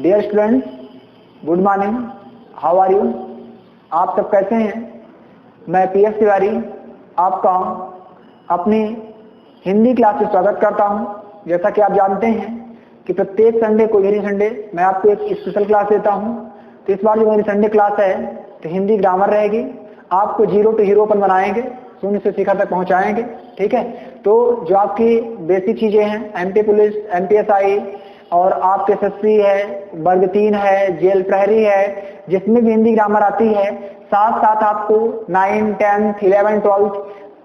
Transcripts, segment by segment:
Dear students, good morning, how are you? आप सब कैसे हैं? मैं पीएस तिवारी आपका अपनी हिंदी क्लास से स्वागत करता हूं। जैसा कि आप जानते हैं कि प्रत्येक संडे को एवरी संडे मैं आपको एक स्पेशल क्लास देता हूं। तो इस बार जो मेरी संडे क्लास है तो हिंदी ग्रामर रहेगी। आपको जीरो टू हीरो अपन बनाएंगे, शून्य से शिखर तक पहुंचाएंगे। ठीक है, तो जो आपकी बेसिक चीजें हैं, एमपी पुलिस, एमपीएसआई और आपके एसएससी है, वर्ग 3 है, जेल प्रहरी है, जिसमें भी हिंदी ग्रामर आती है, साथ साथ आपको 9, 10, 11, 12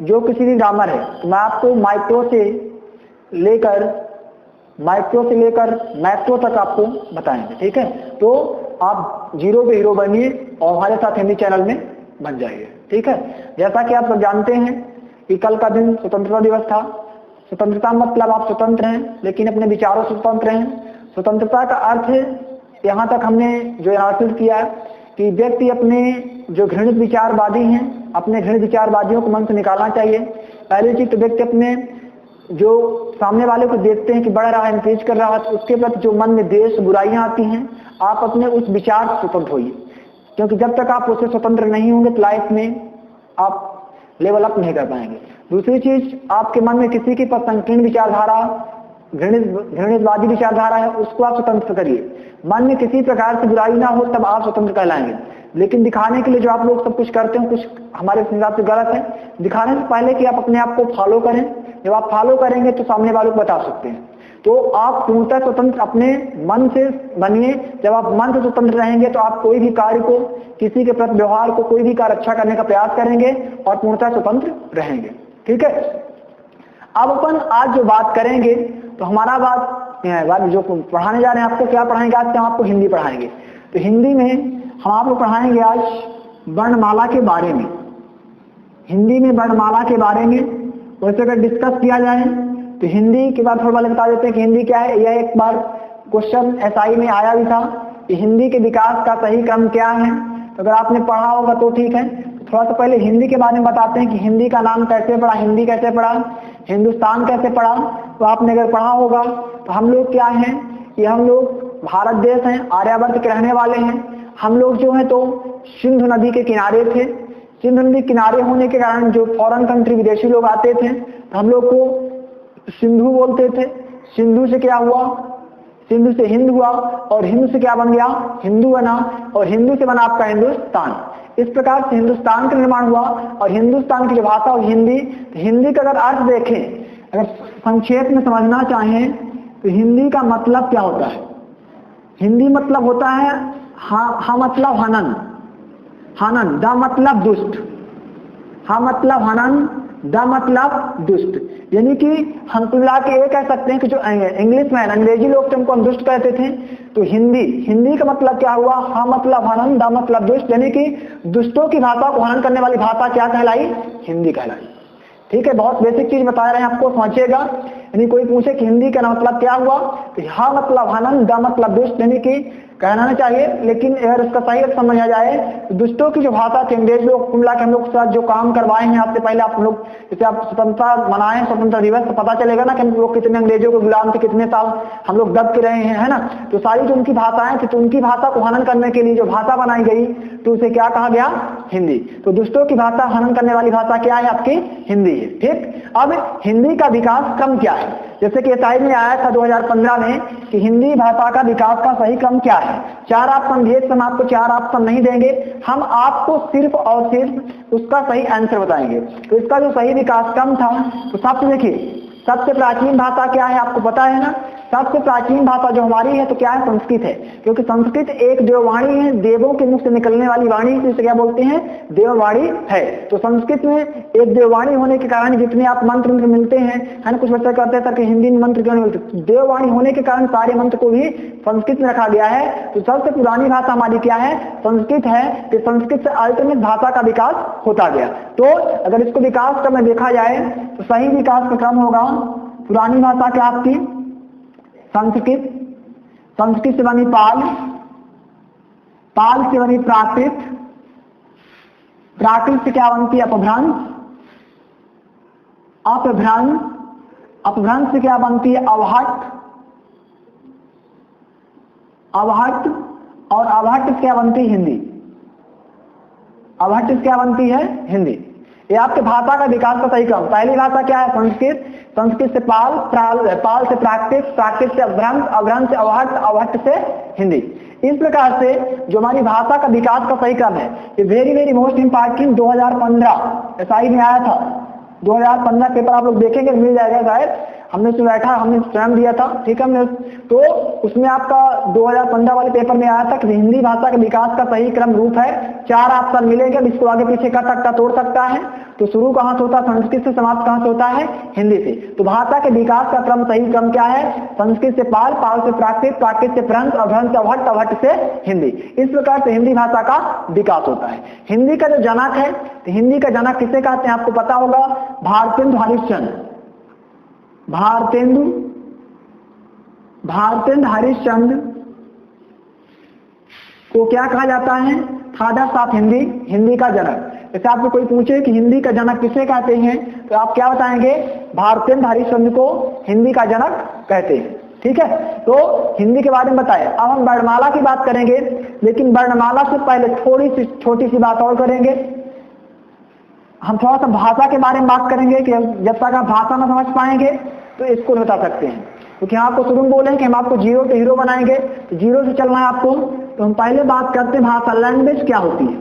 जो किसी भी ग्रामर है तो मैं आपको माइक्रो से लेकर मैक्रो तक आपको बताएंगे। ठीक है, तो आप जीरो पे हीरो बनिए और हमारे साथ हिंदी चैनल में बन जाइए। ठीक है, जैसा कि आप सब जानते हैं कि कल का दिन स्वतंत्रता दिवस था। स्वतंत्रता मतलब आप स्वतंत्र हैं लेकिन अपने विचारों से स्वतंत्र हैं। स्वतंत्रता का अर्थ है, यहाँ तक हमने जो एनालिसिस किया कि व्यक्ति अपने जो घृणित विचारवादी हैं, अपने घृणित विचारवादियों को मन से निकालना चाहिए। पहली चीज तो व्यक्ति अपने जो सामने वाले को देखते हैं कि बढ़ रहा है, इंक्रीज कर रहा है, तो उसके प्रति जो मन में द्वेष बुराइयां आती हैं, आप अपने उस विचार से स्वतंत्र होइए, क्योंकि जब तक आप उससे स्वतंत्र नहीं होंगे तो लाइफ में आप लेवल अप नहीं कर पाएंगे। दूसरी चीज, आपके मन में किसी के पास संकीर्ण विचारधारा, घृणितवादी विचारधारा है, उसको आप स्वतंत्र करिए। मन में किसी प्रकार से बुराई ना हो तब आप स्वतंत्र कहलाएंगे। लेकिन दिखाने के लिए जो आप लोग सब कुछ करते हैं, कुछ हमारे हिसाब से गलत है। दिखाने से पहले कि आप अपने आप को फॉलो करें, जब आप फॉलो करेंगे तो सामने वालों को बता सकते हैं। तो आप पूर्णतः स्वतंत्र अपने मन से बनिए। जब आप मन से स्वतंत्र रहेंगे तो आप कोई भी कार्य को, किसी के प्रति व्यवहार को, कोई भी कार्य अच्छा करने का प्रयास करेंगे और पूर्णतः स्वतंत्र रहेंगे। ठीक है, अब अपन आज जो बात करेंगे तो हमारा बात जो पढ़ाने जा रहे हैं, आपको क्या पढ़ाएंगे आज? हम आपको हिंदी पढ़ाएंगे। तो हिंदी में हम आपको पढ़ाएंगे आज वर्णमाला के बारे में। हिंदी में वर्णमाला के बारे में वैसे अगर डिस्कस किया जाए तो हिंदी के बाद थोड़ा पहले बता देते हैं कि हिंदी क्या है। यह एक बार क्वेश्चन एसआई में आया भी था कि हिंदी के विकास का सही क्रम क्या है। तो अगर आपने पढ़ा होगा तो ठीक है। तो थोड़ा सा पहले हिंदी के बारे में बताते हैं कि हिंदी का नाम कैसे पड़ा, हिंदी कैसे पड़ा, हिंदुस्तान कैसे पड़ा। तो आपने अगर पढ़ा होगा तो हम लोग क्या हैं कि हम लोग भारत देश हैं, आर्यावर्त के रहने वाले हैं। हम लोग जो है तो सिंधु नदी के किनारे थे। सिंधु नदी किनारे होने के कारण जो फॉरेन कंट्री, विदेशी लोग आते थे तो हम लोग को सिंधु बोलते थे। सिंधु से क्या हुआ, सिंधु से हिंद हुआ और हिंद से क्या बन गया, हिंदू बना, और हिंदू से बना आपका हिंदुस्तान। इस प्रकार से हिंदुस्तान का निर्माण हुआ और हिंदुस्तान की जो भाषा और हिंदी, हिंदी का अगर अर्थ देखें, अगर संक्षेप में समझना चाहें तो हिंदी का मतलब क्या होता है? हिंदी मतलब होता है हा मतलब हनन, हनन, द मतलब दुष्ट, हा मतलब हनन, द मतलब दुष्ट। यानी कि हम मिला के ये कह सकते हैं कि जो इंग्लिश में अंग्रेजी लोग थे उनको हम दुष्ट कहते थे, तो हिंदी का मतलब क्या हुआ? हा मतलब हनन, द मतलब दुष्ट, यानी कि दुष्टों की भाषा को हनन करने वाली भाषा क्या कहलाई? हिंदी कहलाई। ठीक है, बहुत बेसिक चीज बता रहे हैं आपको, समझिएगा। यानी कोई पूछे कि हिंदी का मतलब क्या हुआ तो हा मतलब हनन, द मतलब दुष्ट, यानी कि कहना नहीं चाहिए, लेकिन अगर इसका सही अर्थ समझा जाए तो दुष्टों की जो भाषा थी, अंग्रेज लोग कुमला के हम लोग के साथ जो काम करवाए हैं आपसे पहले, आप लोग जैसे आप स्वतंत्रता मनाए, स्वतंत्रता दिवस, तो पता चलेगा ना कि हम लोग कितने अंग्रेजों के गुलाम थे, कितने साल हम लोग दब के रहे हैं, है ना। तो सारी जो उनकी भाषाएं थी, तो उनकी भाषा को हनन करने के लिए जो भाषा बनाई गई तो उसे क्या कहा गया? हिंदी। तो दुष्टों की भाषा हनन करने वाली भाषा क्या है? आपकी हिंदी है। ठीक, अब हिंदी का विकास क्रम क्या है? जैसे कि एसआई में आया था 2015 में कि हिंदी भाषा का विकास का सही क्रम क्या है। 4 ऑप्शन दिए, हम आपको 4 ऑप्शन नहीं देंगे, हम आपको सिर्फ और सिर्फ उसका सही आंसर बताएंगे। तो इसका जो सही विकास क्रम था, तो सबसे देखिए, सबसे प्राचीन भाषा क्या है आपको पता है ना? सबसे प्राचीन भाषा जो हमारी है तो क्या है? संस्कृत है, क्योंकि संस्कृत एक देववाणी है, देवों के मुख से निकलने वाली वाणी, जिसे क्या बोलते हैं? देववाणी है। तो संस्कृत में एक देववाणी होने के कारण जितने आप मंत्र मिलते हैं, है ना, कुछ बच्चे कहते हैं कि हिंदी में मंत्र क्यों नहीं मिलते, देववाणी होने के कारण सारे मंत्र को भी संस्कृत में रखा गया है। तो सबसे पुरानी भाषा हमारी क्या है? संस्कृत है। कि संस्कृत से अल्टरनेट भाषा का विकास होता गया। तो अगर इसको विकास क्रम में देखा जाए तो सही विकास का क्रम होगा, पुरानी भाषा क्या आपकी? संस्कृत, संस्कृत से बनी पाल, पाल से बनी प्राकृत, प्राकृत से क्या बनती है? अपभ्रंश, अपभ्रंश, अपभ्रंश से क्या बनती है? अवहट, अवहट्ट और अवहट्ट क्या बनती है? हिंदी। अवहट्ट क्या बनती है? हिंदी। ये आपके भाषा का विकास का सही क्रम। पहली भाषा क्या है? संस्कृत। संस्कृत से पाल, पाल से प्राकृत, प्राकृत से अभ्रंश, अभ्रंश से अवहट्ट, अवहट्ट से हिंदी। इस प्रकार से जो हमारी भाषा का विकास का सही क्रम है, ये very very most important 2015 SI में आया था। 2015 पेपर आप लोग देखेंगे, मिल जाएगा शायद, हमने उसमें बैठा, हमने स्वयं दिया था, ठीक है। तो उसमें आपका 2015 वाले पेपर में आया था कि हिंदी भाषा के विकास का सही क्रम रूप है। 4 ऑप्शन मिलेगा, जिसको आगे पीछे कर सकता, तोड़ सकता है। तो शुरू कहां से होता है? संस्कृत से। समाप्त कहां से होता है? हिंदी से। तो भाषा के विकास का क्रम, सही क्रम क्या है? संस्कृत से पाल, पाल से प्राकृत, प्राकृत से भ्रंश, अभ्रंश से अवहट्ट, अवहट्ट से हिंदी। इस प्रकार से हिंदी भाषा का विकास होता है। हिंदी का जो जनक है, तो हिंदी का जनक किसे कहते हैं? आपको पता होगा, भारतेंदु हरिश्चंद्र। भारतेंदु हरिश्चंद्र को क्या कहा जाता है? फादर ऑफ हिंदी, हिंदी का जनक। जैसे आपको कोई पूछे कि हिंदी का जनक किसे कहते हैं, तो आप क्या बताएंगे? भारतेंदु हरिश्चंद्र को हिंदी का जनक कहते हैं, ठीक है। तो हिंदी के बारे में बताएं। अब हम वर्णमाला की बात करेंगे, लेकिन वर्णमाला से पहले थोड़ी सी छोटी सी बात और करेंगे। हम थोड़ा सा भाषा के बारे में बात करेंगे कि जब तक आप भाषा ना समझ पाएंगे तो इसको बता सकते हैं। क्योंकि आपको शुरू में बोलें कि हम आपको जीरो से हीरो बनाएंगे, तो जीरो से चलना है आपको। तो हम पहले बात करते हैं भाषा। लैंग्वेज क्या होती है?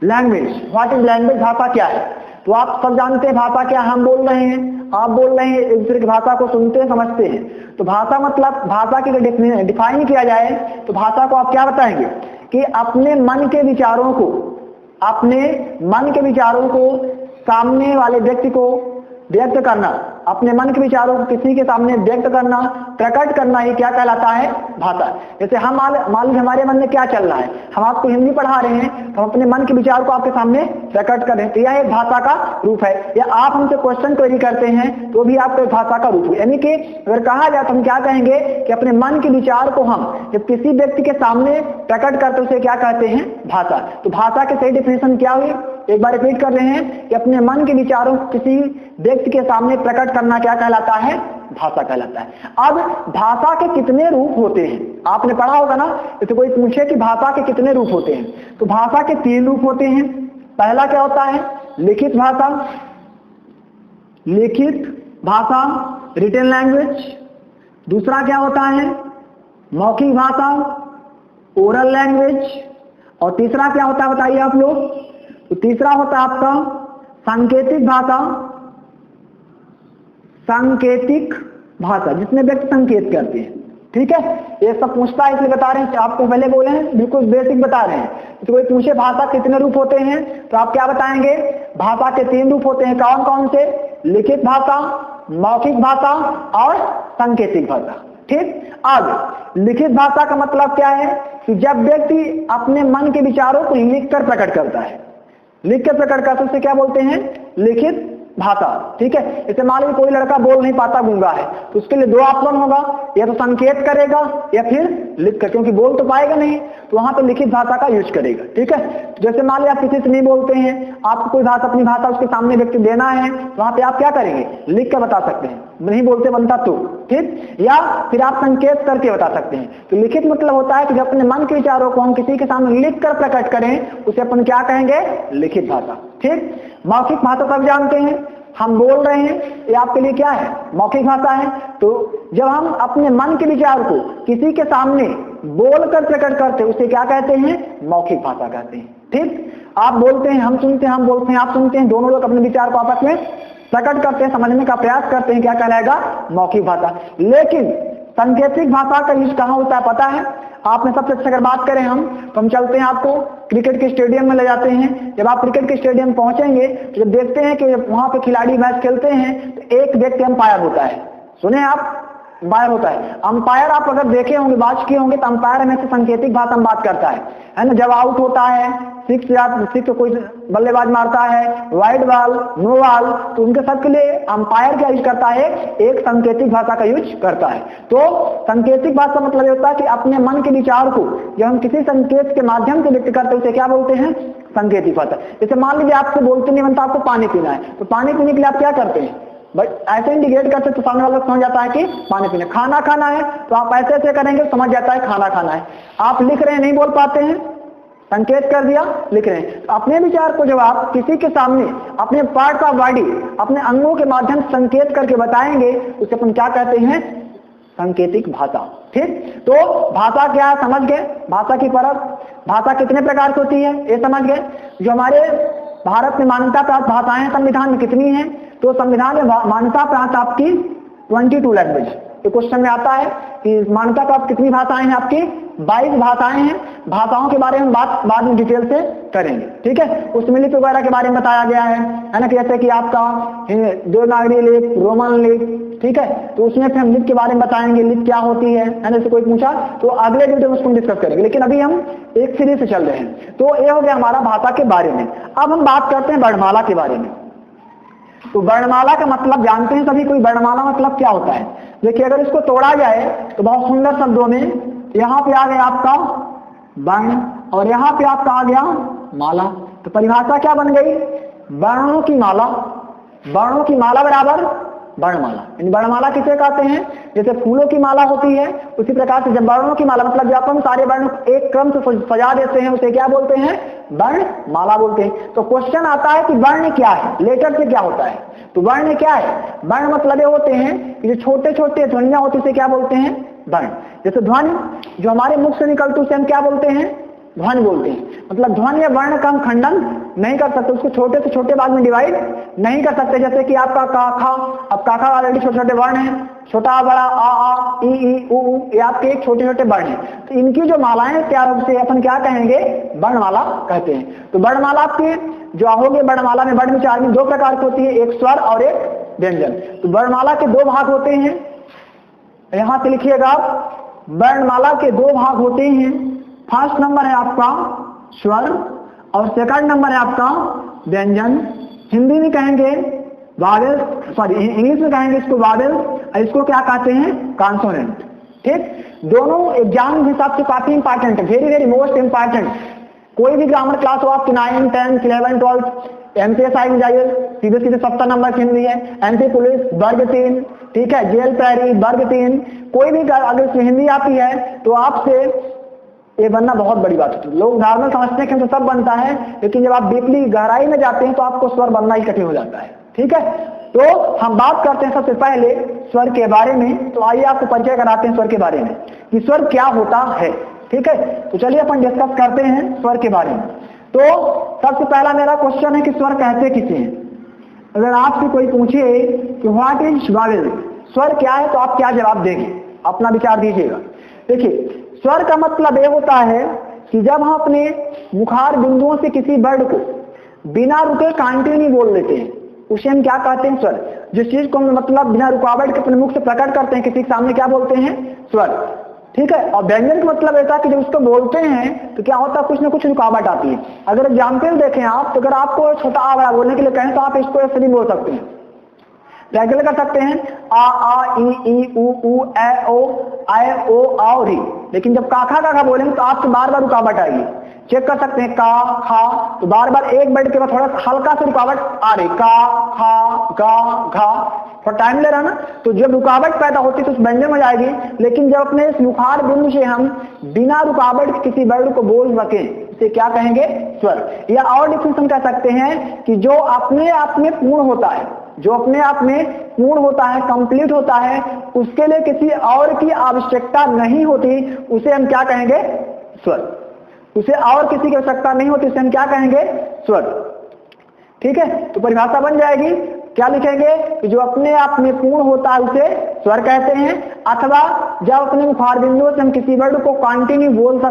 Language, what is language? भाषा क्या है? तो आप सब जानते हैं भाषा क्या, हम बोल रहे हैं, आप बोल रहे हैं, एक दूसरे की भाषा को सुनते हैं, समझते हैं। तो भाषा मतलब, भाषा की डिफाइन किया जाए तो भाषा को आप क्या बताएंगे? कि अपने मन के विचारों को, अपने मन के विचारों को सामने वाले व्यक्ति को व्यक्त करना, अपने मन के विचारों को किसी के सामने व्यक्त करना, प्रकट करना, ही क्या कहलाता है? भाषा। जैसे हम मान लीजिए हमारे मन में क्या चल रहा है, हम आपको हिंदी पढ़ा रहे हैं, तो हम अपने मन के विचार को आपके सामने प्रकट कर रहे हैं, तो यह एक भाषा का रूप है। या आप हमसे क्वेश्चन क्वेरी करते हैं तो भी आपको भाषा का रूप है। यानी कि अगर कहा जाए तो हम क्या कहेंगे कि अपने मन के विचार को हम जब किसी व्यक्ति के सामने प्रकट करते उसे क्या कहते हैं? भाषा। तो भाषा के सही डिफिनेशन क्या हुई? एक बार रिपीट कर रहे हैं कि अपने मन के विचारों को किसी व्यक्ति के सामने प्रकट करना क्या कहलाता है? भाषा कहलाता है। अब भाषा के कितने रूप होते हैं? आपने पढ़ा होगा ना, जैसे कोई पूछे कि भाषा के कितने रूप होते हैं, तो भाषा के 3 रूप होते हैं। पहला क्या होता है? लिखित भाषा। लिखित भाषा, रिटन लैंग्वेज। दूसरा क्या होता है? मौखिक भाषा, ओरल लैंग्वेज। और तीसरा क्या होता है बताइए आप लोग? तो तीसरा होता है आपका सांकेतिक भाषा। सांकेतिक भाषा, जिसमें व्यक्ति संकेत करते हैं, ठीक है। ये सब पूछता है इसलिए बता रहे हैं, आपको पहले बोले हैं, बिल्कुल बेसिक बता रहे हैं। तो कोई पूछे भाषा कितने रूप होते हैं, तो आप क्या बताएंगे? भाषा के 3 रूप होते हैं। कौन कौन से? लिखित भाषा, मौखिक भाषा और सांकेतिक भाषा, ठीक। अब लिखित भाषा का मतलब क्या है? कि जब व्यक्ति अपने मन के विचारों को लिखकर प्रकट करता है, लिखकर प्रकट करते उसे क्या बोलते हैं? लिखित भाषा, ठीक है। जैसे मान लीजिए कोई लड़का बोल नहीं पाता, गूंगा है, तो उसके लिए 2 ऑप्शन होगा, या तो संकेत करेगा या फिर लिखकर, क्योंकि बोल तो पाएगा नहीं, तो वहां पे लिखित भाषा का यूज करेगा, ठीक है। जैसे मान लीजिए आप किसी से नहीं बोलते हैं, आपको कोई भाषा, अपनी भाषा उसके सामने व्यक्ति देना है, तो वहां पे आप क्या करेंगे? लिख कर बता सकते हैं, नहीं बोलते बनता तो, ठीक। या फिर आप संकेत करके बता सकते हैं। तो लिखित मतलब होता है कि जब अपने मन के विचारों को हम किसी के सामने लिख कर प्रकट करें, उसे अपन क्या कहेंगे? लिखित भाषा, ठीक। मौखिक भाषा सब जानते हैं, हम बोल रहे हैं, ये आपके लिए क्या है? मौखिक भाषा है। तो जब हम अपने मन के विचार को किसी के सामने बोलकर प्रकट करते हैं, उसे क्या कहते हैं? मौखिक भाषा कहते हैं, ठीक। आप बोलते हैं, हम सुनते हैं, हम बोलते हैं, आप सुनते हैं, दोनों लोग अपने विचार को आपस में प्रकट करते हैं, समझने का प्रयास करते हैं, क्या कहलाएगा? मौखिक भाषा। लेकिन सांकेतिक भाषा का यूज कहां होता है पता है? आपने सबसे अच्छा अगर बात करें हम, तो हम चलते हैं, आपको क्रिकेट के स्टेडियम में ले जाते हैं। जब आप क्रिकेट के स्टेडियम पहुंचेंगे तो जब देखते हैं कि वहां पे खिलाड़ी मैच खेलते हैं, तो एक व्यक्ति अंपायर होता है। सुने आप? अंपायर होता है। अंपायर आप अगर देखे होंगे, बात किए होंगे, तो अंपायर में से सांकेतिक भाषा में बात करता है ना। जब आउट होता है, 6 या 6 कोई बल्लेबाज मारता है, वाइड बॉल, नो बॉल, तो उनके सबके लिए अंपायर क्या यूज करता है? एक सांकेतिक भाषा का यूज करता है। तो सांकेतिक भाषा मतलब होता है कि अपने मन के विचार को जब हम किसी संकेत के माध्यम से व्यक्त करते हैं, उसे क्या बोलते हैं? सांकेतिक भाषा। जैसे मान लीजिए आपसे बोलते नहीं बनता, आपको पानी पीना है, तो पानी पीने के लिए आप क्या करते हैं? बट ऐसे इंडिकेट करते तो सामने वाला समझ जाता है कि पानी पीना। खाना खाना है तो आप ऐसे ऐसे करेंगे समझ जाता है खाना खाना है। आप लिख रहे हैं नहीं बोल पाते हैं, संकेत कर दिया लिख रहे हैं। तो अपने विचार को जब आप किसी के सामने अपने पार्ट ऑफ बॉडी अपने अंगों के माध्यम से संकेत करके बताएंगे उसे अपन क्या कहते हैं, सांकेतिक भाषा। ठीक, तो भाषा क्या है समझ गए, भाषा की परत, भाषा कितने प्रकार की होती है ये समझ गए। जो हमारे भारत में मान्यता प्राप्त भाषाएं संविधान में कितनी हैं, तो संविधान में मान्यता प्राप्त आपकी 22 लैंग्वेज। तो क्वेश्चन में आता है कि मान्यता प्राप्त कितनी भाषाएं हैं, आपकी 22 भाषाएं हैं। भाषाओं के बारे में बात बाद में डिटेल से करेंगे। ठीक है, उसमें लिपि वगैरह के बारे में बताया गया है ना, जैसे कि आपका देवनागरी लिपि, रोमन लिपि। ठीक है, तो उसमें फिर हम लिपि के बारे में बताएंगे, लिपि क्या होती है ना, जैसे कोई पूछा तो अगले वीडियो में उसको डिस्कस करेंगे। लेकिन अभी हम एक सीरीज से चल रहे हैं। तो ये हो गया हमारा भाषा के बारे में। अब हम बात करते हैं वर्णमाला के बारे में। तो वर्णमाला का मतलब जानते हैं सभी कोई, वर्णमाला मतलब क्या होता है। देखिए अगर इसको तोड़ा जाए तो बहुत सुंदर शब्दों में यहाँ पे आ गया आपका वर्ण और यहाँ पे आपका आ गया माला। तो परिभाषा क्या बन गई, वर्णों की माला। वर्णों की माला बराबर वर्णमाला। इन वर्णमाला किसे कहते हैं, जैसे फूलों की माला होती है उसी प्रकार से जब वर्णों की माला मतलब जब हम सारे वर्ण एक क्रम से सजा देते हैं उसे क्या बोलते हैं, वर्णमाला बोलते हैं। तो क्वेश्चन आता है कि वर्ण क्या है, लेटर से क्या होता है। तो वर्ण क्या है, वर्ण मतलब ये होते हैं कि जो छोटे छोटे ध्वनियां होती है क्या बोलते हैं, वर्ण। जैसे ध्वनि जो हमारे मुख से निकलती है उसे हम क्या बोलते हैं, ध्वनि बोलते हैं। मतलब ध्वनि या वर्ण का हम खंडन नहीं कर सकते, उसको छोटे से छोटे भाग में डिवाइड नहीं कर सकते। जैसे कि आपका का खा, अब का खा ऑलरेडी छोटे छोटे वर्ण हैं, छोटा बड़ा आ ई उ ये आपके एक छोटे छोटे वर्ण हैं। तो इनकी जो मालाएं तैयार होती है अपन क्या कहेंगे, वर्णमाला कहते हैं। तो वर्णमाला आपकी जो होगी, वर्णमाला में वर्ण विचार में 2 प्रकार की होती है, एक स्वर और एक व्यंजन। तो वर्णमाला के 2 भाग होते हैं, यहां से लिखिएगा आप, वर्णमाला के 2 भाग होते हैं। फर्स्ट नंबर है आपका स्वर और सेकंड नंबर है आपका व्यंजन। हिंदी में कहेंगे वावेल, सॉरी इंग्लिश में कहेंगे इसको वावेल और इसको क्या कहते हैं, कॉन्सोनेंट। ठीक, दोनों एग्जाम के हिसाब से काफी इंपॉर्टेंट है, वेरी वेरी मोस्ट इंपॉर्टेंट। कोई भी ग्रामर क्लास हो आपकी 9, 10, 11, 12 एमपीएसआई में जाइए, सीधे सीधे 70 नंबर की हिंदी है। एमपी पुलिस वर्ग 3, ठीक है, जेल पैरी वर्ग 3, कोई भी अगर इसमें हिंदी आती है तो आपसे ये बनना बहुत बड़ी बात होती है। लोग नॉर्मल समझते हैं कि तो सब बनता है, लेकिन जब आप डीपली गहराई में जाते हैं तो आपको स्वर बनना ही कठिन हो जाता है। ठीक है, तो हम बात करते हैं सबसे पहले स्वर के बारे में। तो आइए आपको परिचय कराते हैं स्वर के बारे में कि स्वर क्या होता है। ठीक है, तो चलिए अपन डिस्कस करते हैं स्वर के बारे में। तो सबसे पहला मेरा क्वेश्चन है कि स्वर कहते किसे हैं। अगर आपसे कोई पूछे कि व्हाट इज वावेल, स्वर क्या है, तो आप क्या जवाब देंगे, अपना विचार दीजिएगा। देखिए स्वर का मतलब यह होता है कि जब हम अपने मुखार बिंदुओं से किसी वर्ड को बिना रुके कंटिन्यू बोल लेते हैं उसे हम क्या कहते हैं, स्वर। जिस चीज को हम मतलब बिना रुकावट के अपने मुख से प्रकट करते हैं किसी के सामने क्या बोलते हैं, स्वर। ठीक है, और व्यंजन का मतलब ऐसा कि जब उसको बोलते हैं तो क्या होता है, कुछ ना कुछ रुकावट आती है। अगर एग्जाम्पल देखें आप, तो अगर आपको छोटा आ बड़ा बोलने के लिए कहें तो आप इसको ऐसे भी बोल सकते हैं, रेगुलर कर सकते हैं, आ ई उ ए ओ आए ओ आओ री। लेकिन जब काखा काखा बोलेंगे तो आपसे बार बार रुकावट आएगी। चेक कर सकते हैं का खा, तो बार बार एक वर्ड के बाद थोड़ा हल्का सा रुकावट आ रही, का खा गा घा, थोड़ा टाइम ले रहा ना। तो जब रुकावट पैदा होती है तो उस व्यंजन में जाएगी। लेकिन जब अपने इस मुखार बिंदु से हम बिना रुकावट के किसी वर्ड को बोल सके उसे क्या कहेंगे, स्वर। या और डिफिनेशन कह सकते हैं कि जो अपने आप में पूर्ण होता है, जो अपने आप में पूर्ण होता है, कंप्लीट होता है, उसके लिए किसी और की आवश्यकता नहीं होती, उसे हम क्या कहेंगे, स्वर। उसे और किसी की आवश्यकता नहीं होती, उसे हम क्या कहेंगे, स्वर। ठीक है, तो परिभाषा बन जाएगी, क्या लिखेंगे कि जो अपने आप में पूर्ण होता है उसे स्वर कहते हैं। अथवा जब अपने मुखार बिंदुओं से हम किसी वर्ड को कंटिन्यू बोल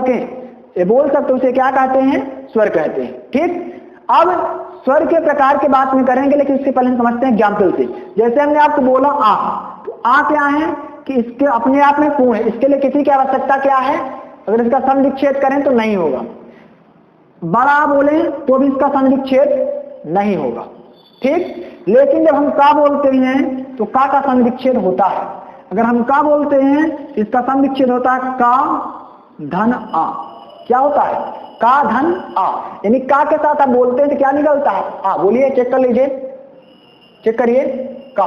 सकते उसे क्या कहते हैं, स्वर कहते हैं। ठीक, अब स्वर के प्रकार के बात में करेंगे, लेकिन उससे पहले हम समझते हैं एग्जाम्पल से। जैसे हमने आपको बोला आ, तो आ क्या है कि इसके अपने आप में पूर्ण है, इसके लिए किसी की आवश्यकता क्या है, अगर इसका संविच्छेद करें तो नहीं होगा। बड़ा बोले तो भी इसका संविच्छेद नहीं होगा। ठीक, लेकिन जब हम का बोलते हैं तो का संविच्छेद होता है। अगर हम का बोलते हैं इसका संविच्छेद होता है का धन आ। क्या होता है, का धन आ, यानी का के साथ आप बोलते हैं तो क्या निकलता है, आ। बोलिए, चेक कर लीजिए, चेक करिए, का,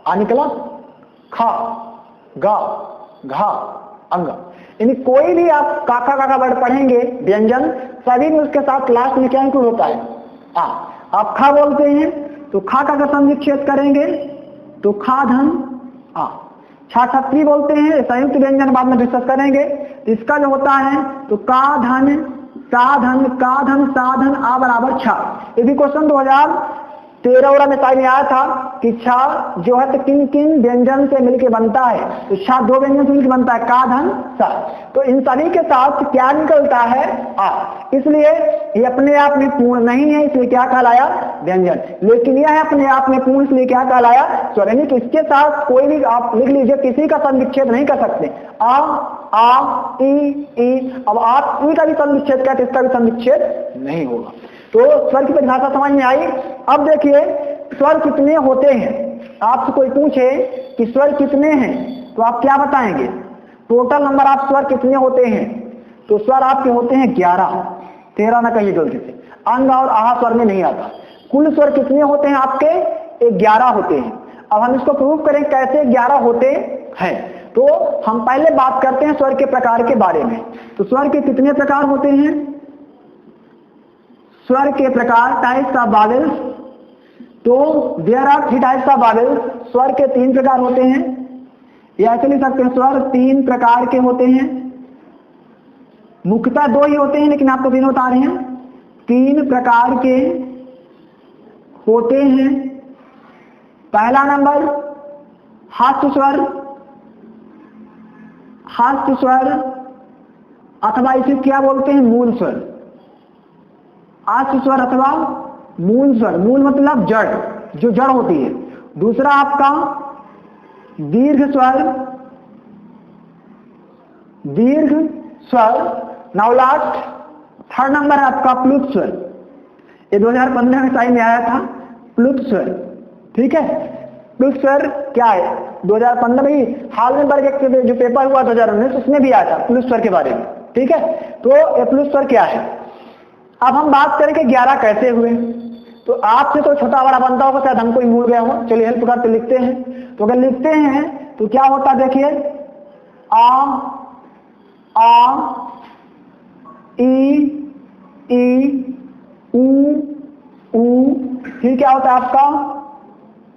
आ निकला, खा, गा, घा, अंग। यानी कोई भी आप काका काका वर्ड पढ़ेंगे व्यंजन, सभी में उसके साथ लास्ट में क्या इंक्लूड होता है? आ। आप खा बोलते हैं तो खा का सम विच्छेद करेंगे तो खा धन आ। छा छत्री बोलते हैं, संयुक्त व्यंजन बाद में डिस्कस करेंगे, तो इसका जो होता है तो का धन साधन, का धन साधन आ बराबर छा। ये भी क्वेश्चन 2013 में शायद आया था कि छा जो है तो किन किन व्यंजन से मिलकर बनता है, तो छा दो व्यंजन से मिलकर बनता है, का धन सा। तो इन सभी के साथ क्या निकलता है? आ। इसलिए ये अपने आप में पूर्ण नहीं है, इसलिए क्या कहलाया? व्यंजन। लेकिन यह है अपने आप में पूर्ण, इसलिए क्या कहलाया? स्वर। यानी कि इसके साथ कोई भी आप लिख लीजिए, किसी का सम विच्छेद नहीं कर सकते। आ ई। अब आप ई का भी सम विच्छेद करते, इसका भी सम विच्छेद नहीं होगा। तो स्वर की परिभाषा समझ में आई। अब देखिए स्वर कितने होते हैं। आपसे कोई पूछे कि स्वर कितने हैं तो आप क्या बताएंगे? टोटल नंबर आप स्वर कितने होते हैं? तो स्वर आपके होते हैं 11, 13 ना कहिए गलती से, अंग और आहा स्वर में नहीं आता। कुल स्वर कितने होते हैं आपके? 11 होते हैं। अब हम इसको प्रूव करें कैसे 11 होते हैं। तो हम पहले बात करते हैं स्वर के प्रकार के बारे में। तो स्वर के कितने प्रकार होते हैं? स्वर के प्रकार, टाइप्स ऑफ वावेल्स। तो there are 3 types of vowels. स्वर के 3 प्रकार होते हैं, या ऐसे लिख सकते हैं स्वर 3 प्रकार के होते हैं। मुख्यतः 2 ही होते हैं, लेकिन आपको तीनों बता रहे हैं। 3 प्रकार के होते हैं। पहला नंबर हास्य स्वर, हास्य स्वर अथवा इसे क्या बोलते हैं? मूल स्वर। हास्य स्वर अथवा मूल स्वर। मूल मतलब जड़, जो जड़ होती है। दूसरा आपका दीर्घ स्वर, दीर्घ स्वर। नाउ लास्ट थर्ड नंबर है आपका प्लुत स्वर। ये 2015 में साइन में आया था, प्लुत स्वर। ठीक है, प्लुत स्वर क्या है? 2015 में ही हाल में वर्ग एक जो पेपर हुआ 2019 उसमें भी आया था प्लुत स्वर के बारे में। ठीक है, तो ये प्लुत स्वर क्या है? अब हम बात करें कि 11 कैसे हुए। तो आपसे तो छोटा बड़ा बनता होगा, शायद हमको ही भूल गया हो। चलिए हेल्प करते लिखते हैं। तो अगर लिखते हैं तो क्या होता है? देखिए आ ई ऊ। फिर क्या होता है आपका?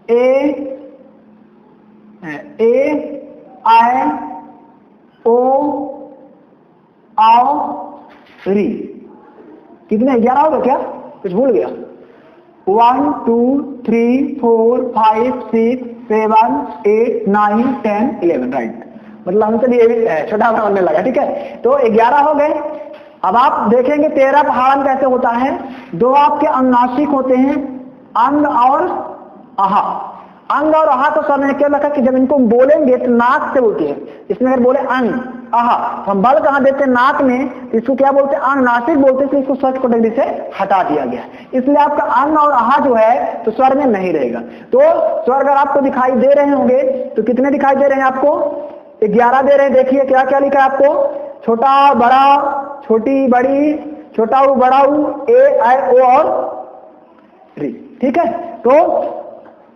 ए आई ओ आओ री। कितने? 11 हो गए क्या? कुछ भूल गया? 1 2 3 4 5 6 7 8 9 10 11। राइट, मतलब हमसे भी छोटा बड़ा बनने लगा। ठीक है, तो 11 हो गए। अब आप देखेंगे 13 पहाड़न कैसे होता है। 2 आपके अनुनासिक होते हैं, अंग और आहा। अंग और आहा तो सर ने क्या लिखा कि जब इनको बोलेंगे तो नाक से बोलते हैं। इसमें अगर बोले अंग आहा तो हम बल कहां देते हैं? नाक में। तो इसको क्या बोलते हैं? अनुनासिक बोलते हैं। इसको स्वर कैटेगरी से हटा दिया गया, इसलिए आपका अंग और आहा जो है तो स्वर में नहीं रहेगा। तो स्वर अगर आपको दिखाई दे रहे होंगे तो कितने दिखाई दे रहे हैं आपको? 11 दे रहे हैं। देखिए क्या क्या लिखा है आपको? छोटा बड़ा, छोटी बड़ी, छोटा ऊ बड़ा ऊ, ए आई ओ और री। ठीक है, तो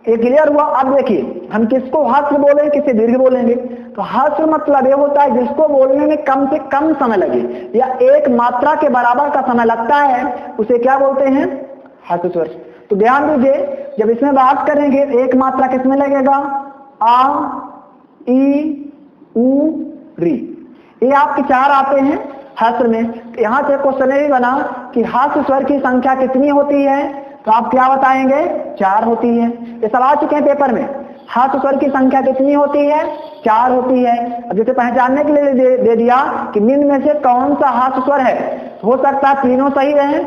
ये क्लियर हुआ। अब देखिए हम किसको हास्य बोलेंगे, किसे दीर्घ बोलेंगे। तो हास्य मतलब ये होता है जिसको बोलने में कम से कम समय लगे, या एक मात्रा के बराबर का समय लगता है, उसे क्या बोलते हैं? हास्य स्वर। तो ध्यान दीजिए, जब इसमें बात करेंगे एक मात्रा किसमें लगेगा? आ ई ऊ री। ये आपके 4 आते हैं हास्य में। तो यहां से क्वेश्चन ये बना कि हास्य स्वर की संख्या कितनी होती है? तो आप क्या बताएंगे? 4 होती है। ये सब आ चुके हैं पेपर में। हास्य स्वर की संख्या कितनी होती है? 4 होती है। अब जैसे पहचानने के लिए दे दिया कि निम्न में से कौन सा हास्य स्वर है। हो सकता है तीनों सही रहे,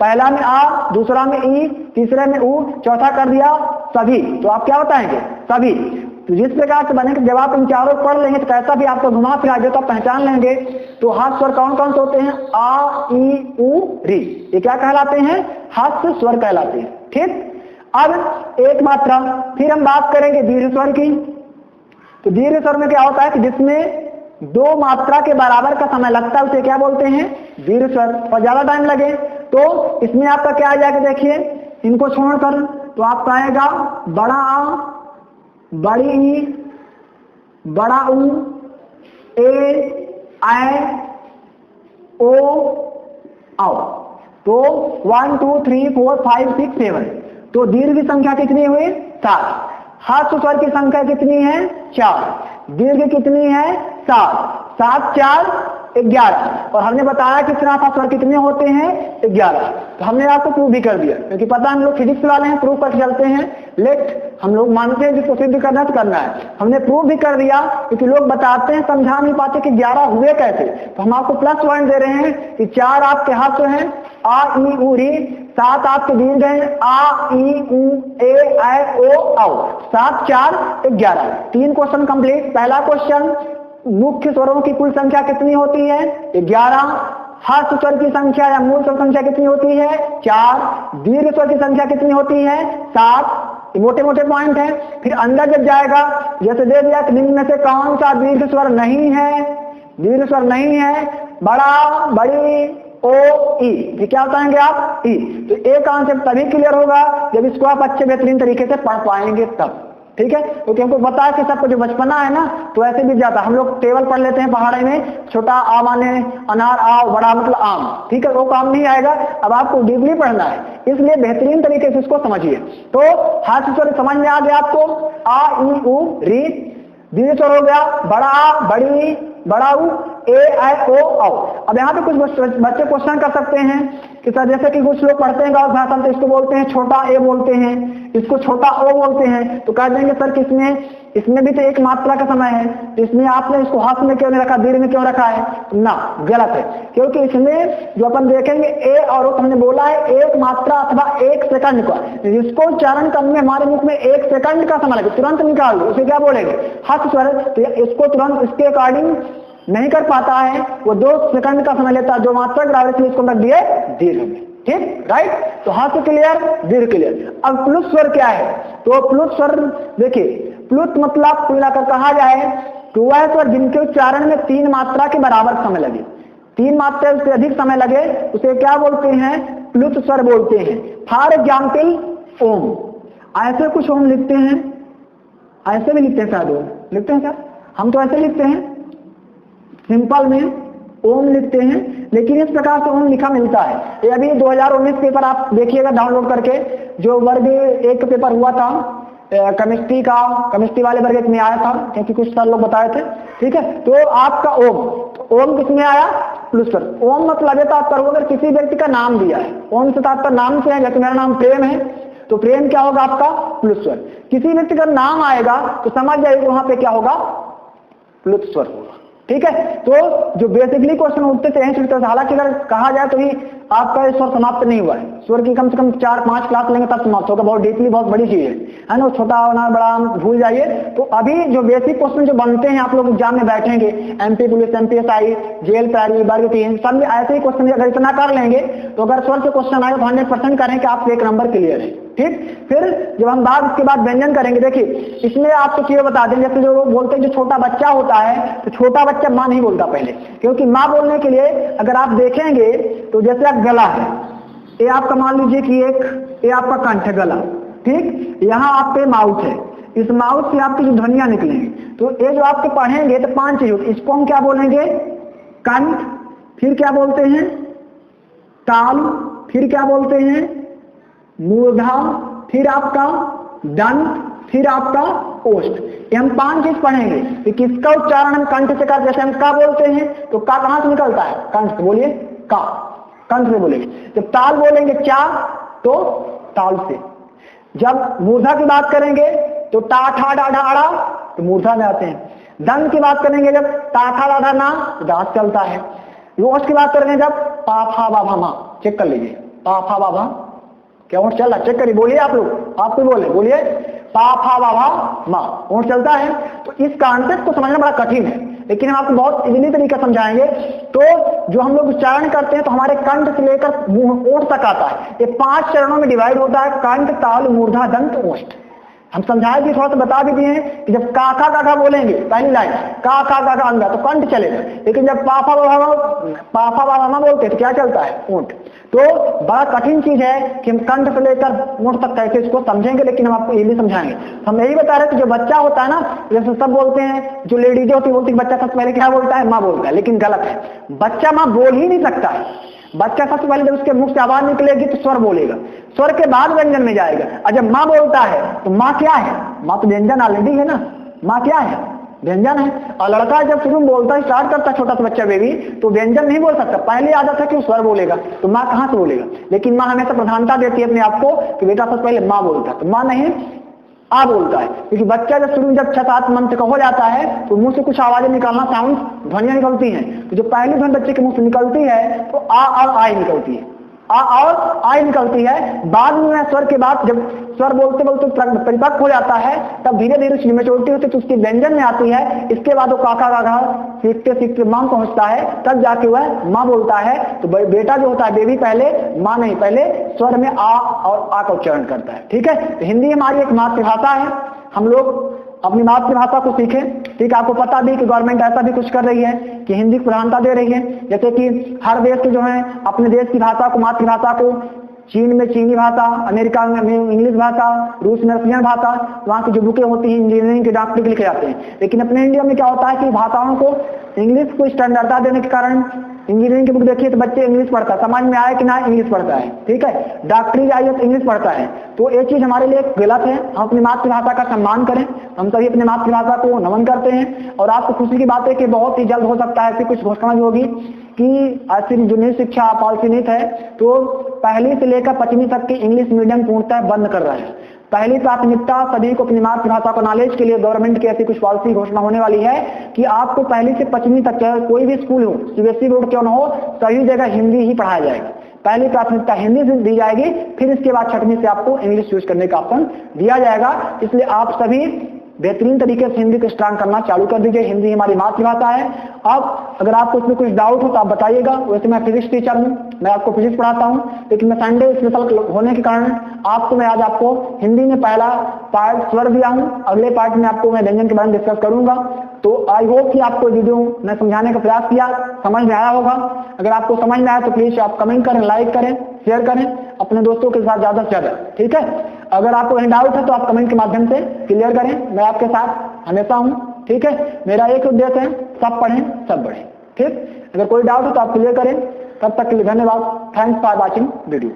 पहला में आ, दूसरा में ई, तीसरे में ऊ, चौथा कर दिया सभी। तो आप क्या बताएंगे? सभी। तो जिस प्रकार से बनेगा, जब आप इन चारों पढ़ लेंगे तो कैसा भी आपको घुमा फिरा दे तो आप पहचान लेंगे। तो हास्य स्वर कौन कौन से होते हैं? आ ई ऊ री। ये क्या कहलाते हैं? हास्य स्वर कहलाते हैं। ठीक, अब एक मात्रा फिर हम बात करेंगे दीर्घ स्वर की। तो दीर्घ स्वर में क्या होता है कि जिसमें 2 मात्रा के बराबर का समय लगता है उसे क्या बोलते हैं? दीर्घ स्वर। और ज्यादा टाइम लगे तो इसमें आपका क्या आ जाएगा? देखिए इनको छोड़कर तो आपका आएगा बड़ा आ, बड़ी ई, बड़ा ऊ, ए, ऐ, ओ, औ। तो 1 2 3 4 5 6 7। तो दीर्घ की संख्या कितनी हुई? 7। ह्रस्व स्वर की संख्या कितनी है? 4। दीर्घ कितनी है? 7। 7 4 11। और हमने बताया कि स्वर कितने होते हैं? 11। तो हमने आपको प्रूव भी कर दिया, क्योंकि पता हम लोग फिजिक्स वाले हैं, प्रूव करके चलते हैं। लेट हम लोग मानते हैं जिसको सिद्ध करना तो करना है। हमने प्रूव भी कर दिया, क्योंकि लोग बताते हैं समझा नहीं पाते कि 11 हुए कैसे। तो हम आपको +1 दे रहे हैं कि 4 आपके ह्रस्व हैं, आ ई उ री। 7 आपके दीर्घ हैं, आ ई उ ए ऐ ओ औ। 7 4 11। 3 क्वेश्चन कंप्लीट। पहला क्वेश्चन, मुख्य स्वरों की कुल संख्या कितनी होती है? 11। ह्रस्व स्वर की संख्या या मूल स्वर संख्या कितनी होती है? 4। दीर्घ स्वर की संख्या कितनी होती है? 7। मोटे मोटे पॉइंट है। फिर अंदर जब जाएगा, जैसे दे दिया कि निम्न में से कौन सा दीर्घ स्वर नहीं है? दीर्घ स्वर नहीं है, बड़ा, बड़ी, ओ, ई। ये क्या बताएंगे आप? ई। तो ए कॉन्सेप्ट तभी क्लियर होगा जब इसको आप अच्छे बेहतरीन तरीके से पढ़ पाएंगे तब। ठीक है, क्योंकि हमको पता है कि सबको जो बचपना है ना, तो ऐसे भी जाता। हम लोग टेबल पढ़ लेते हैं पहाड़ी में, छोटा आ माने अनार, आ बड़ा मतलब आम। ठीक है, वो काम नहीं आएगा। अब आपको डीपली पढ़ना है, इसलिए बेहतरीन तरीके से इसको समझिए। तो ह्रस्व स्वर समझ में आ गया आपको? आ ई उ री। दीर्घ स्वर हो गया बड़ा, बड़ी, बड़ा ऊ, ए ऐ ओ औ। अब यहाँ पे कुछ बच्चे क्वेश्चन कर सकते हैं कि सर, जैसे कि कुछ लोग पढ़ते हैं गाँव भाषा में, तो इसको बोलते हैं छोटा ए बोलते हैं, इसको छोटा ओ बोलते हैं। तो कह देंगे सर किसमें, इसमें भी तो एक मात्रा का समय है, तो इसमें आपने इसको हाथ में क्यों नहीं रखा, दीर्घ में क्यों रखा है? ना, गलत है। क्योंकि इसमें जो अपन देखेंगे ए और ओ, हमने बोला है एक मात्रा अथवा 1 सेकंड का, जिसको उच्चारण करने में हमारे मुख में 1 सेकंड का समय लगे, तुरंत निकाल दो, उसे क्या बोलेंगे? ह्रस्व स्वर। तो इसको तुरंत इसके अकॉर्डिंग नहीं कर पाता है, वो 2 सेकंड का समय लेता है। जो मात्रा ग्राविटी इसको रख दिए दीर्घ में। ठीक, राइट। तो ह्रस्व क्लियर, दीर्घ क्लियर। अब प्लुत स्वर क्या है? तो प्लुत स्वर देखिए, प्लुत मतलब कुल मिलाकर कहा जाए तो वह स्वर जिनके उच्चारण में 3 मात्रा के बराबर समय लगे, 3 मात्रा से अधिक समय लगे, उसे क्या बोलते हैं? प्लुत स्वर बोलते हैं। फॉर एग्जाम्पल ओम। ऐसे कुछ ओम लिखते हैं, ऐसे भी लिखते हैं, शायद ओम लिखते हैं सर, हम तो ऐसे लिखते हैं, सिंपल में ओम लिखते हैं, लेकिन इस प्रकार से ओम लिखा मिलता है। ये अभी 2019 पेपर आप देखिएगा डाउनलोड करके, जो वर्ग 1 का पेपर हुआ था केमिस्ट्री का, केमिस्ट्री वाले वर्ग 1 में आया था, क्योंकि कुछ सर लोग बताए थे। ठीक है, तो आपका ओम, तो ओम किसमें आया? प्लुत स्वर। ओम मतलब है तात्पर्य, अगर किसी व्यक्ति का नाम दिया है, ओम से तात्पर्य नाम से है, जैसे मेरा नाम प्रेम है, तो प्रेम क्या होगा आपका? प्लुत स्वर। किसी व्यक्ति का नाम आएगा तो समझ जाइए वहां पे क्या होगा? प्लुत स्वर होगा। ठीक है, तो जो बेसिकली क्वेश्चन उठते थे, हालांकि अगर कहा जाए तो ही आपका स्वर समाप्त नहीं हुआ है। स्वर की कम से कम 4-5 क्लास लेंगे तब समाप्त होगा। बहुत डीपली, बहुत बड़ी चीज है ना। छोटा होना बड़ा भूल जाइए। तो अभी जो बेसिक क्वेश्चन जो बनते हैं, आप लोग एग्जाम में बैठेंगे, एमपी पुलिस, MPSI, जेल प्रायरी, वर्ग 3, सब में ऐसे ही क्वेश्चन अगर इतना कर लेंगे, तो अगर स्वर से क्वेश्चन आए तो 100% करें कि आप 1 नंबर क्लियर है। ठीक, फिर जब हम इसके बाद व्यंजन करेंगे, देखिए इसमें आपको चीजें बता दें। जैसे जो बोलते हैं जो छोटा बच्चा होता है, तो छोटा बच्चा माँ नहीं बोलता पहले, क्योंकि माँ बोलने के लिए अगर आप देखेंगे तो जैसे आप गला है, ये आपका मान लीजिए कि ये आपका कंठ है, गला। ठीक, यहाँ आप पे माउथ है, इस माउथ से आपकी जो ध्वनियां निकलेंगी, तो ये जो आपके पढ़ेंगे तो 5 चीज, इसको हम क्या बोलेंगे? कंठ। फिर क्या बोलते हैं? ताल। फिर क्या बोलते हैं? मूर्धा। फिर आपका दंत। फिर आपका ओष्ठ। ये हम 5 चीज पढ़ेंगे कि किसका उच्चारण हम कंठ से कर, जैसे हम का बोलते हैं तो का कहां से निकलता है? कंठ से। बोलिए का, कंठ से बोलेंगे। जब ताल बोलेंगे चा, तो ताल से। जब मूर्धा की बात करेंगे तो टा ठा डा ढा अड़ा, तो मूर्धा में आते हैं। दंत की बात करेंगे जब ता ठा डा ढा ना, तो दांत चलता है। ओष्ठ की बात करेंगे जब पा फा बा भा मा, चेक कर लीजिए, पा फा बा भा, क्या ओठ चल रहा? चेक करिए, बोलिए आप लोग, आप भी बोले, बोलिए पा फा बा भा मा, ओठ चलता है। तो इस कॉन्सेप्ट को समझना बड़ा कठिन है, लेकिन हम आपको बहुत इजीली तरीका समझाएंगे। तो जो हम लोग उच्चारण करते हैं तो हमारे कंठ से लेकर मुंह ओठ तक आता है। ये 5 चरणों में डिवाइड होता है, कंठ, ताल, मूर्धा, दंत, ओष्ठ। हम समझाए भी, थोड़ा सा बता भी दिए हैं कि जब काका काका बोलेंगे पहली लाइन का का का अंगा, तो कंठ चलेगा। लेकिन जब पाफा बाबा बोलते हैं तो क्या चलता है? ऊंट। तो बड़ा कठिन चीज है कि हम कंठ से लेकर मुठ तक कैसे इसको समझेंगे, लेकिन हम आपको ये भी समझाएंगे। हम यही बता रहे हैं कि जो बच्चा होता है ना, जैसे सब बोलते हैं, जो लेडीज होती है बोलती है बच्चा सबसे पहले क्या बोलता है, माँ बोलता है, लेकिन गलत है। बच्चा माँ बोल ही नहीं सकता है। बच्चा सबसे पहले जब उसके मुख से आवाज निकलेगी तो स्वर बोलेगा, स्वर के बाद व्यंजन में जाएगा। और जब माँ बोलता है तो माँ क्या है, माँ तो व्यंजन ऑलरेडी है ना, माँ क्या है, व्यंजन है। और लड़का जब शुरू में बोलता स्टार्ट करता है, छोटा सा बच्चा बेबी, तो व्यंजन नहीं बोल सकता, पहले आदत है कि वो स्वर बोलेगा, तो माँ कहां से बोलेगा। लेकिन माँ हमेशा प्रधानता देती है अपने आप को कि बेटा सबसे पहले माँ बोलता है, तो माँ नहीं आ बोलता है। क्योंकि बच्चा जब शुरू में जब 6-7 मंथ का हो जाता है तो मुंह से कुछ आवाजें निकालना, साउंड, ध्वनियां निकलती हैं। तो जो पहली ध्वनि बच्चे के मुंह से निकलती है तो आ और आई निकलती है, आ और आई निकलती है। बाद में स्वर के बाद जब स्वर बोलते बोलते परिपक्व हो जाता है, तब धीरे धीरे उसकी मैच्योरिटी होती है तो उसकी व्यंजन में आती है। इसके बाद वो काका काका सीखते सीखते मां पहुंचता है, तब जाके वह मां बोलता है। तो बेटा जो होता है बेबी पहले मां नहीं, पहले स्वर में आ और आ का उच्चारण करता है। ठीक है, तो हिंदी हमारी एक मातृभाषा है, हम लोग अपनी मातृभाषा को सीखें। ठीक है, आपको पता भी कि गवर्नमेंट ऐसा भी कुछ कर रही है कि हिंदी को प्रधानता दे रही है। जैसे कि हर देश के जो है अपने देश की भाषा को, मातृभाषा को, चीन में चीनी भाषा, अमेरिका में इंग्लिश भाषा, रूस में रशियन भाषा, वहाँ की जो बुकें होती हैं इंजीनियरिंग के डॉक्टर के लिखे जाते हैं। लेकिन अपने इंडिया में क्या होता है कि भाषाओं को, इंग्लिश को स्टैंडर्डता देने के कारण इंजीनियरिंग की बुक देखिए तो बच्चे इंग्लिश पढ़ता है, समझ में आए कि ना इंग्लिश पढ़ता है। ठीक है, डॉक्टरी आई है तो इंग्लिश पढ़ता है। तो ये चीज हमारे लिए गलत है। हम अपनी मातृभाषा का सम्मान करें, हम सभी अपनी मातृभाषा को नमन करते हैं। और आपको खुशी की बात है कि बहुत ही जल्द हो सकता है ऐसी कुछ घोषणा होगी कि ऐसी जो नई शिक्षा पॉलिसी नीति है तो पहली से लेकर 5वीं तक की इंग्लिश मीडियम पूर्णतः बंद कर रहा है। पहली प्राथमिकता सभी को अपनी मातृभाषा को नॉलेज के लिए गवर्नमेंट की ऐसी कुछ पॉलिसी घोषणा होने वाली है कि आपको पहली से 5वीं तक, चाहे कोई भी स्कूल हो, सीबीएसई बोर्ड क्यों न हो, सभी जगह हिंदी ही पढ़ाया जाएगा। पहली प्राथमिकता हिंदी से दी जाएगी, फिर इसके बाद 6वीं से आपको इंग्लिश यूज करने का ऑप्शन दिया जाएगा। इसलिए आप सभी बेहतरीन तरीके से हिंदी को स्ट्रांग करना चालू कर दीजिए। हिंदी हमारी मातृभाषा है। अब अगर आपको इसमें कुछ डाउट हो तो आप बताइएगा। वैसे मैं फिजिक्स टीचर हूं, मैं आपको फिजिक्स पढ़ाता हूं, लेकिन मैं संडे स्पेशल होने के कारण आपको मैं आज आपको हिंदी में पहला पार्ट स्वर दिया हूं। अगले पार्ट में आपको मैं व्यंजन के बारे में डिस्कस करूंगा। तो आई होप कि आपको वीडियो मैं समझाने का प्रयास किया, समझ में आया होगा। अगर आपको समझ में आया तो प्लीज आप कमेंट करें, लाइक करें, शेयर करें अपने दोस्तों के साथ ज्यादा से ज्यादा। ठीक है, अगर आपको कहीं डाउट है तो आप कमेंट के माध्यम से क्लियर करें, मैं आपके साथ हमेशा हूं। ठीक है, मेरा एक उद्देश्य है, सब पढ़ें सब बढ़ें। ठीक, अगर कोई डाउट हो तो आप क्लियर करें। तब तक के लिए धन्यवाद। Thanks for watching video.